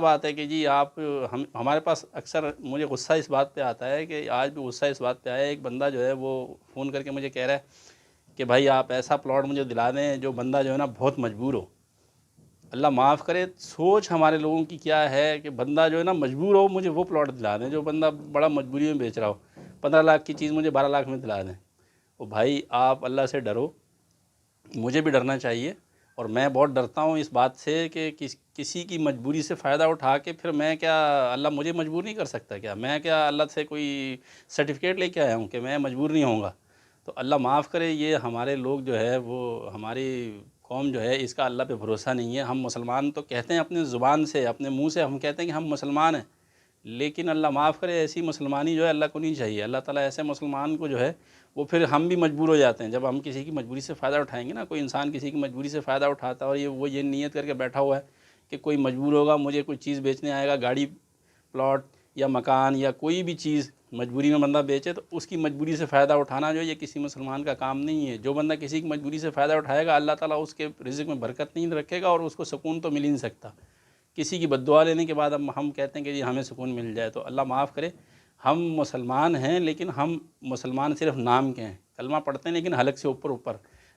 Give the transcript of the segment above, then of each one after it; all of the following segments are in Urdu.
بات ہے کہ جی آپ ہمارے پاس اکثر مجھے غصہ اس بات پہ آتا ہے کہ آج بھی غصہ اس بات پہ آیا ہے، ایک بندہ جو ہے وہ فون کر کے مجھے کہہ رہا ہے کہ بھائی آپ ایسا پلاٹ مجھے دلا دیں جو بندہ جو ہے نا بہت مجبور ہو۔ اللہ معاف کرے، سوچ ہمارے لوگوں کی کیا ہے کہ بندہ جو ہے نا مجبور ہو، مجھے وہ پلاٹ دلا دیں جو بندہ بڑا مجبوری میں بیچ رہا ہو، 15 لاکھ کی چیز مجھے 12 لاکھ میں دلا دیں۔ وہ بھائی آپ اللہ سے ڈرو، مجھے بھی ڈرنا چاہیے، اور میں بہت ڈرتا ہوں اس بات سے کہ کسی کی مجبوری سے فائدہ اٹھا کے پھر میں کیا، اللہ مجھے مجبور نہیں کر سکتا کیا؟ میں کیا اللہ سے کوئی سرٹیفکیٹ لے کے آیا ہوں کہ میں مجبور نہیں ہوں گا؟ تو اللہ معاف کرے، یہ ہمارے لوگ جو ہے وہ ہماری قوم جو ہے اس کا اللہ پہ بھروسہ نہیں ہے۔ ہم مسلمان تو کہتے ہیں اپنے زبان سے، اپنے منہ سے ہم کہتے ہیں کہ ہم مسلمان ہیں، لیکن اللہ معاف کرے ایسی مسلمانی جو ہے اللہ کو نہیں چاہیے۔ اللہ تعالیٰ ایسے مسلمان کو جو ہے وہ پھر ہم بھی مجبور ہو جاتے ہیں جب ہم کسی کی مجبوری سے فائدہ اٹھائیں گے نا۔ کوئی انسان کسی کی مجبوری سے فائدہ اٹھاتا ہے اور وہ یہ نیت کر کے بیٹھا ہوا ہے کہ کوئی مجبور ہوگا، مجھے کوئی چیز بیچنے آئے گا، گاڑی، پلاٹ یا مکان یا کوئی بھی چیز مجبوری میں بندہ بیچے، تو اس کی مجبوری سے فائدہ اٹھانا جو ہے یہ کسی مسلمان کا کام نہیں ہے۔ جو بندہ کسی کی مجبوری سے فائدہ اٹھائے گا اللہ تعالیٰ اس کے رزق میں برکت نہیں رکھے گا اور اس کو سکون تو مل ہی نہیں سکتا۔ کسی کی بد دعا لینے کے بعد ہم کہتے ہیں کہ جی ہمیں سکون مل جائے، تو اللہ معاف کرے، ہم مسلمان ہیں لیکن ہم مسلمان صرف نام کے ہیں، کلمہ پڑھتے ہیں لیکن حلق سے اوپر اوپر،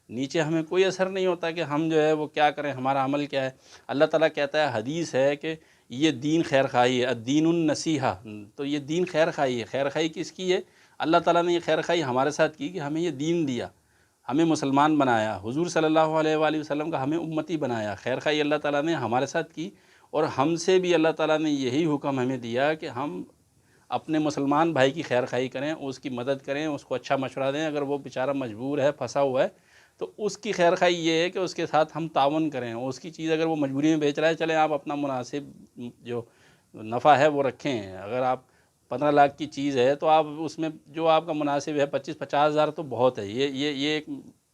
نیچے ہمیں کوئی اثر نہیں ہوتا کہ ہم جو ہے وہ کیا کریں، ہمارا عمل کیا ہے۔ اللہ تعالیٰ کہتا ہے، حدیث ہے کہ یہ دین خیر خواہی ہے، الدین النصیحہ، تو یہ دین خیر خواہی ہے۔ خیر خواہی کس کی ہے؟ اللہ تعالیٰ نے یہ خیر خواہی ہمارے ساتھ کی کہ ہمیں یہ دین دیا، ہمیں مسلمان بنایا، حضور صلی اللہ علیہ وآلہ وسلم کا ہمیں امتی بنایا۔ خیر خواہی اللہ تعالیٰ نے ہمارے ساتھ کی، اور ہم سے بھی اللہ تعالیٰ نے یہی حکم ہمیں دیا کہ ہم اپنے مسلمان بھائی کی خیر خواہی کریں، اس کی مدد کریں، اس کو اچھا مشورہ دیں۔ اگر وہ بیچارہ مجبور ہے، پھنسا ہوا ہے، تو اس کی خیر خواہی یہ ہے کہ اس کے ساتھ ہم تعاون کریں۔ اس کی چیز اگر وہ مجبوری میں بیچ رہا ہے، چلیں آپ اپنا مناسب جو نفع ہے وہ رکھیں۔ اگر آپ 15 لاکھ کی چیز ہے تو آپ اس میں جو آپ کا مناسب ہے 25-50 ہزار تو بہت ہے۔ یہ ایک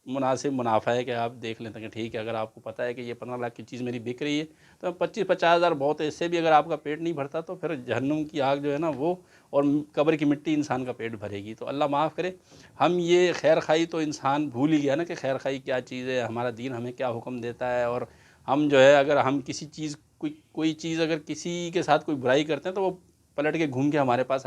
مناسب منافع ہے کہ آپ دیکھ لیتے ہیں کہ ٹھیک ہے، اگر آپ کو پتہ ہے کہ یہ 15 لاکھ کی چیز میری بک رہی ہے تو 25-50 ہزار بہت ہے۔ اس سے بھی اگر آپ کا پیٹ نہیں بھرتا تو پھر جہنم کی آگ جو ہے نا وہ اور قبر کی مٹی انسان کا پیٹ بھرے گی۔ تو اللہ معاف کرے، ہم یہ خیر خواہی تو انسان بھول ہی گیا نا کہ خیر خواہی کیا چیز ہے، ہمارا دین ہمیں کیا حکم دیتا ہے۔ اور ہم جو ہے اگر ہم کسی چیز کوئی چیز اگر کسی کے ساتھ کوئی برائی کرتے ہیں تو وہ پلٹ کے گھوم کے ہمارے پاس آئے